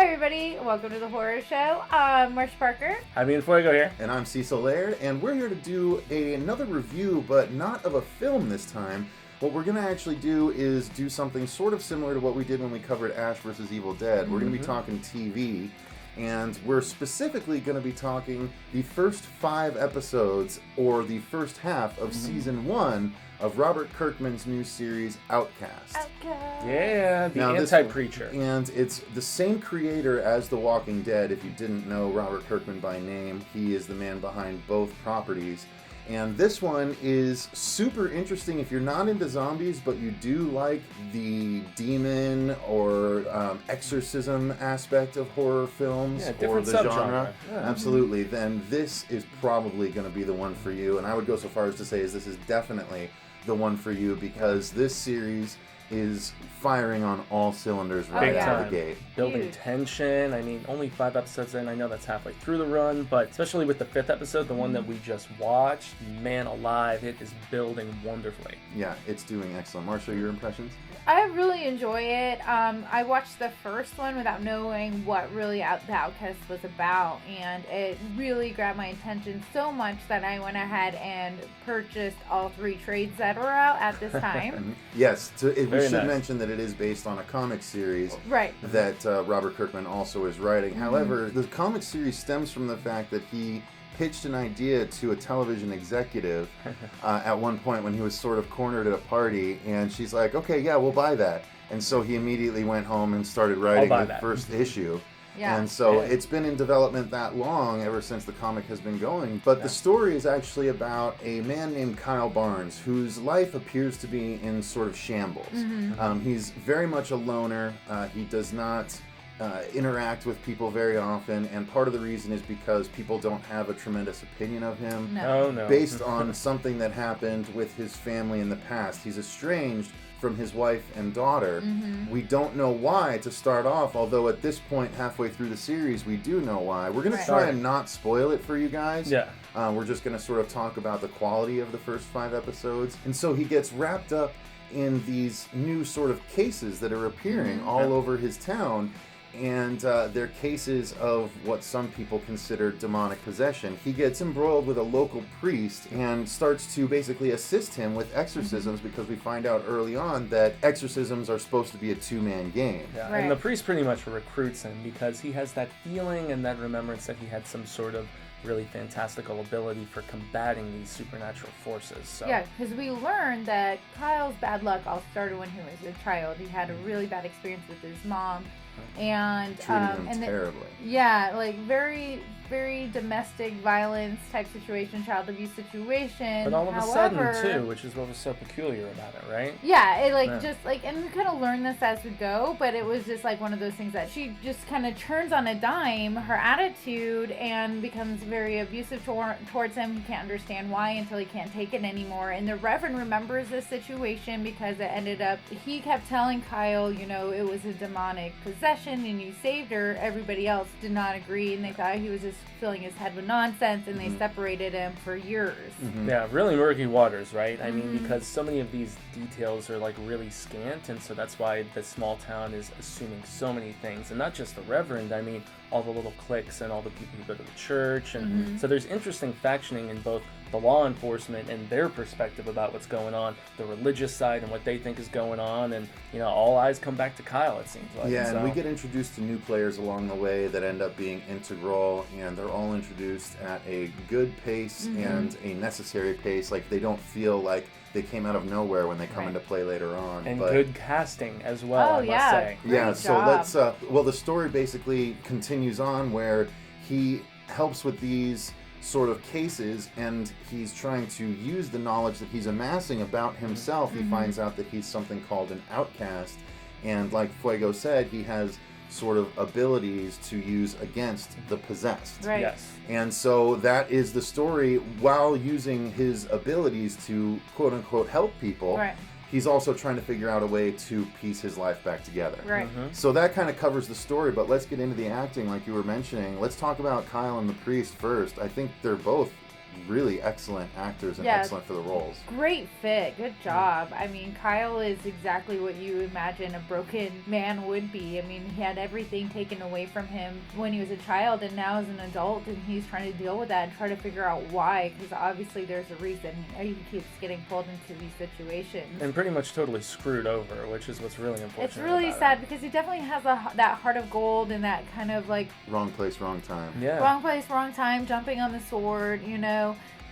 everybody. Welcome to the horror show. I'm Marcia Parker. Jaime Fuego here. And I'm Cecil Laird, and we're here to do another review, but not of a film this time. What we're going to actually do is do something sort of similar to what we did when we covered Ash vs. Evil Dead. We're going to be talking TV, and we're specifically going to be talking the first 5 episodes, or the first half of Season 1 of Robert Kirkman's new series, Outcast. Yeah, the anti-preacher. And it's the same creator as The Walking Dead. If you didn't know Robert Kirkman by name, he is the man behind both properties. And this one is super interesting if you're not into zombies, but you do like the demon or exorcism aspect of horror films or the genre. Yeah. Absolutely. Then this is probably going to be the one for you. And I would go so far as to say this is definitely the one for you, because this series is firing on all cylinders right out of the gate. Building tension. I mean, only 5 episodes in. I know that's halfway through the run, but especially with the 5th episode, the one that we just watched, man alive, it is building wonderfully. Yeah, it's doing excellent. Marcia, your impressions? I really enjoy it. I watched the first one without knowing what really the Outcast was about, and it really grabbed my attention so much that I went ahead and purchased all 3 trades that were out at this time. Yes, we should mention that it is based on a comic series that Robert Kirkman also is writing. However, the comic series stems from the fact that he pitched an idea to a television executive at one point when he was sort of cornered at a party, and she's like, okay, yeah, we'll buy that. And so he immediately went home and started writing the first issue. Yeah. And so it's been in development that long, ever since the comic has been going. But the story is actually about a man named Kyle Barnes, whose life appears to be in sort of shambles. He's very much a loner. He does not interact with people very often, and part of the reason is because people don't have a tremendous opinion of him. No. Based on something that happened with his family in the past. He's estranged from his wife and daughter. We don't know why to start off, although at this point, halfway through the series, we do know why. We're going to try and not spoil it for you guys. Yeah. We're just going to sort of talk about the quality of the first 5 episodes. And so he gets wrapped up in these new sort of cases that are appearing all over his town. And they're cases of what some people consider demonic possession. He gets embroiled with a local priest and starts to basically assist him with exorcisms, because we find out early on that exorcisms are supposed to be a 2-man game. Yeah. And the priest pretty much recruits him because he has that feeling and that remembrance that he had some sort of really fantastical ability for combating these supernatural forces. So. Yeah, because we learned that Kyle's bad luck all started when he was a child. He had a really bad experience with his mom. And treating him terribly. Like very, very domestic violence type situation, child abuse situation. But all of a sudden too, which is what was so peculiar about it, right? Yeah, it just and we kind of learn this as we go, but it was just like one of those things that she just kind of turns on a dime, her attitude, and becomes very abusive towards him. He can't understand why until he can't take it anymore. And the Reverend remembers this situation because it ended up, he kept telling Kyle, it was a demonic possession and you saved her. Everybody else did not agree, and they thought he was just filling his head with nonsense, and they separated him for years. Yeah, really murky waters, right? I mean, because so many of these details are like really scant, and so that's why the small town is assuming so many things, and not just the Reverend. I mean, all the little cliques and all the people who go to the church, and so there's interesting factioning in both the law enforcement and their perspective about what's going on, the religious side and what they think is going on, and all eyes come back to Kyle, it seems like. Yeah, and we get introduced to new players along the way that end up being integral, and they're all introduced at a good pace and a necessary pace. Like, they don't feel like they came out of nowhere when they come into play later on. And good casting as well, I must say. Yeah, so let's, the story basically continues on where he helps with these sort of cases, and he's trying to use the knowledge that he's amassing about himself. He finds out that he's something called an outcast, and like Fuego said, he has sort of abilities to use against the possessed. Right. Yes. And so that is the story. While using his abilities to quote unquote help people, he's also trying to figure out a way to piece his life back together. Right. So that kind of covers the story, but let's get into the acting like you were mentioning. Let's talk about Kyle and the priest first. I think they're both really excellent actors and excellent for the roles. Great fit. Good job. I mean, Kyle is exactly what you imagine a broken man would be. I mean, he had everything taken away from him when he was a child, and now as an adult, and he's trying to deal with that and try to figure out why, because obviously there's a reason he keeps getting pulled into these situations. And pretty much totally screwed over, which is what's really unfortunate. It's really sad because he definitely has that heart of gold and that kind of like... Wrong place, wrong time. Yeah. Wrong place, wrong time, jumping on the sword,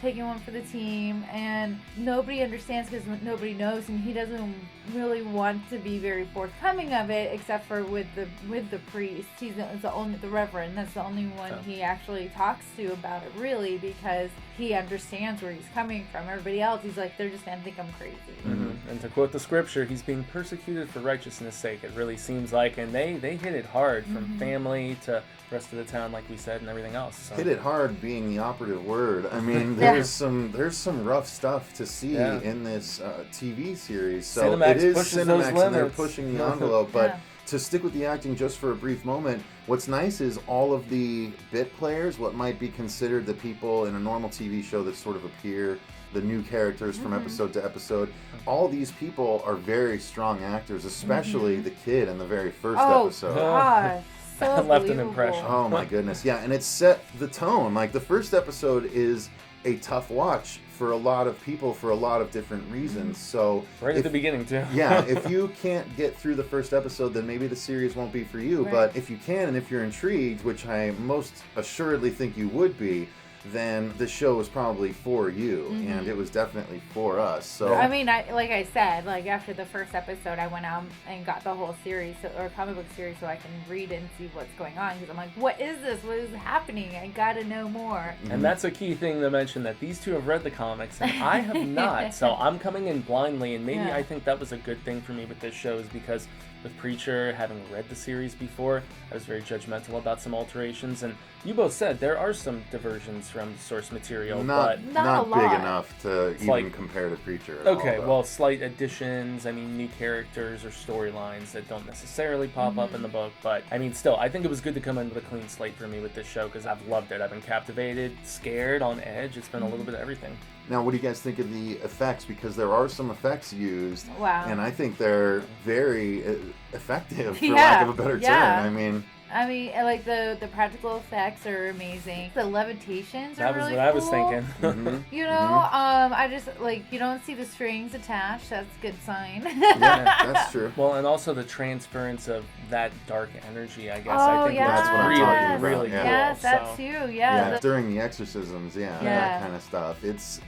taking one for the team, and nobody understands because nobody knows, and he doesn't really want to be very forthcoming of it, except for with the priest. He's the reverend. That's the only one he actually talks to about it, really, because he understands where he's coming from. Everybody else, he's like, they're just gonna think I'm crazy. Mm-hmm. And to quote the scripture, he's being persecuted for righteousness' sake. It really seems like, and they hit it hard from family to the rest of the town, like we said, and everything else. So. Hit it hard being the operative word. I mean, there's some rough stuff to see in this TV series. So Cinemax it is pushes Cinemax, and they're pushing the envelope. But to stick with the acting just for a brief moment, what's nice is all of the bit players, what might be considered the people in a normal TV show that sort of appear, the new characters from episode to episode, all these people are very strong actors, especially the kid in the very first episode. Gosh. So left an impression. Oh my goodness, yeah, and it set the tone. Like, the first episode is a tough watch for a lot of people for a lot of different reasons. So at the beginning too. Yeah, if you can't get through the first episode, then maybe the series won't be for you. Right. But if you can, and if you're intrigued, which I most assuredly think you would be, then the show was probably for you, and it was definitely for us. So I mean, like I said, after the first episode, I went out and got the whole series, or comic book series, so I can read and see what's going on, because I'm like, what is this? What is happening? I gotta know more. And that's a key thing to mention, that these two have read the comics, and I have not. So I'm coming in blindly, and maybe I think that was a good thing for me with this show, is because with Preacher, having read the series before, I was very judgmental about some alterations, and you both said there are some diversions from the source material, but not big enough to even compare to Preacher at okay, all, well, slight additions, I mean, new characters or storylines that don't necessarily pop up in the book, but I mean, still, I think it was good to come in with a clean slate for me with this show, because I've loved it. I've been captivated, scared, on edge. It's been a little bit of everything. Now, what do you guys think of the effects? Because there are some effects used, wow, and I think they're very effective, for lack of a better term. I mean, like the practical effects are amazing. The levitations are really cool. That was what I was thinking. I just, you don't see the strings attached. That's a good sign. Yeah, that's true. Well, and also the transference of that dark energy, I guess. Oh, I think that's what I'm talking about. Really cool. Yes, that too. Yeah. During the exorcisms, that kind of stuff. It's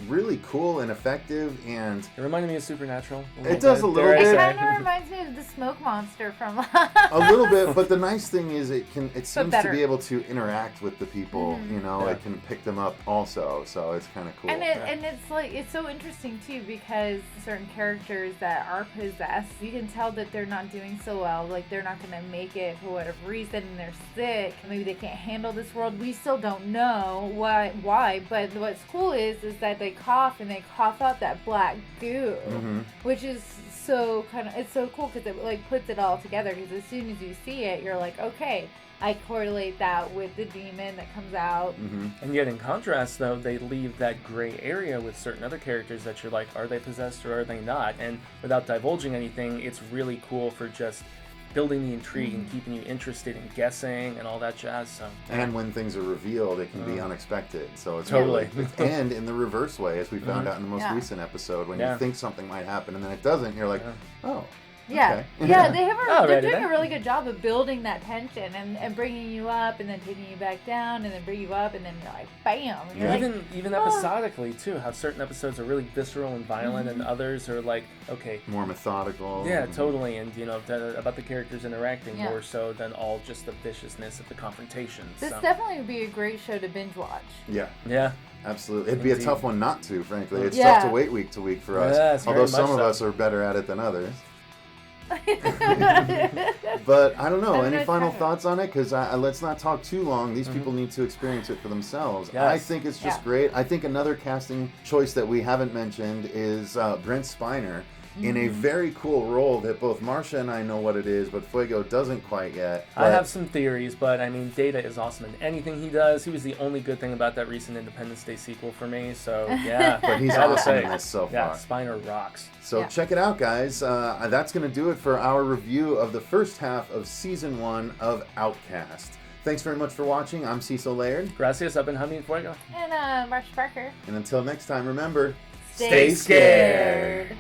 really cool and effective, and it reminded me of Supernatural. It does a little bit. It kind of reminds me of the smoke monster from. A little bit, but the nice thing is it seems to be able to interact with the people. It can pick them up also, so it's kind of cool. And it's so interesting too, because certain characters that are possessed, you can tell that they're not doing so well. Like, they're not going to make it for whatever reason, and they're sick. Maybe they can't handle this world. We still don't know why. But what's cool is that they cough, and they cough out that black goo, which is it's so cool, because it puts it all together. Because as soon as you see it, you're like, okay, I correlate that with the demon that comes out. And yet in contrast, though, they leave that gray area with certain other characters that you're like, are they possessed or are they not? And without divulging anything, it's really cool for just building the intrigue and keeping you interested in guessing and all that jazz. So, and when things are revealed, it can be unexpected. So it's totally and in the reverse way, as we found out in the most recent episode, when you think something might happen and then it doesn't, you're like, oh. Yeah, okay. They're doing a really good job of building that tension and bringing you up and then taking you back down and then bring you up and then you're like, bam. And you're even episodically too, how certain episodes are really visceral and violent and others are like, okay, more methodical. Yeah, totally, and about the characters interacting more so than all just the viciousness of the confrontations. This definitely would be a great show to binge watch. Yeah. Absolutely. It'd be a tough one not to, frankly. It's tough to wait week to week for us, although some of us are better at it than others. But I don't know. Any final thoughts on it? Because let's not talk too long. These people need to experience it for themselves. Yes. I think it's just great. I think another casting choice that we haven't mentioned is Brent Spiner. in a very cool role that both Marcia and I know what it is, but Fuego doesn't quite yet. I have some theories, but I mean, Data is awesome in anything he does. He was the only good thing about that recent Independence Day sequel for me, so yeah. But he's awesome in this so far. Yeah, Spiner rocks. So check it out, guys. That's going to do it for our review of the first half of Season 1 of Outcast. Thanks very much for watching. I'm Cecil Laird. Gracias, I've been Jaime and Fuego. And Marcia Parker. And until next time, remember, stay scared.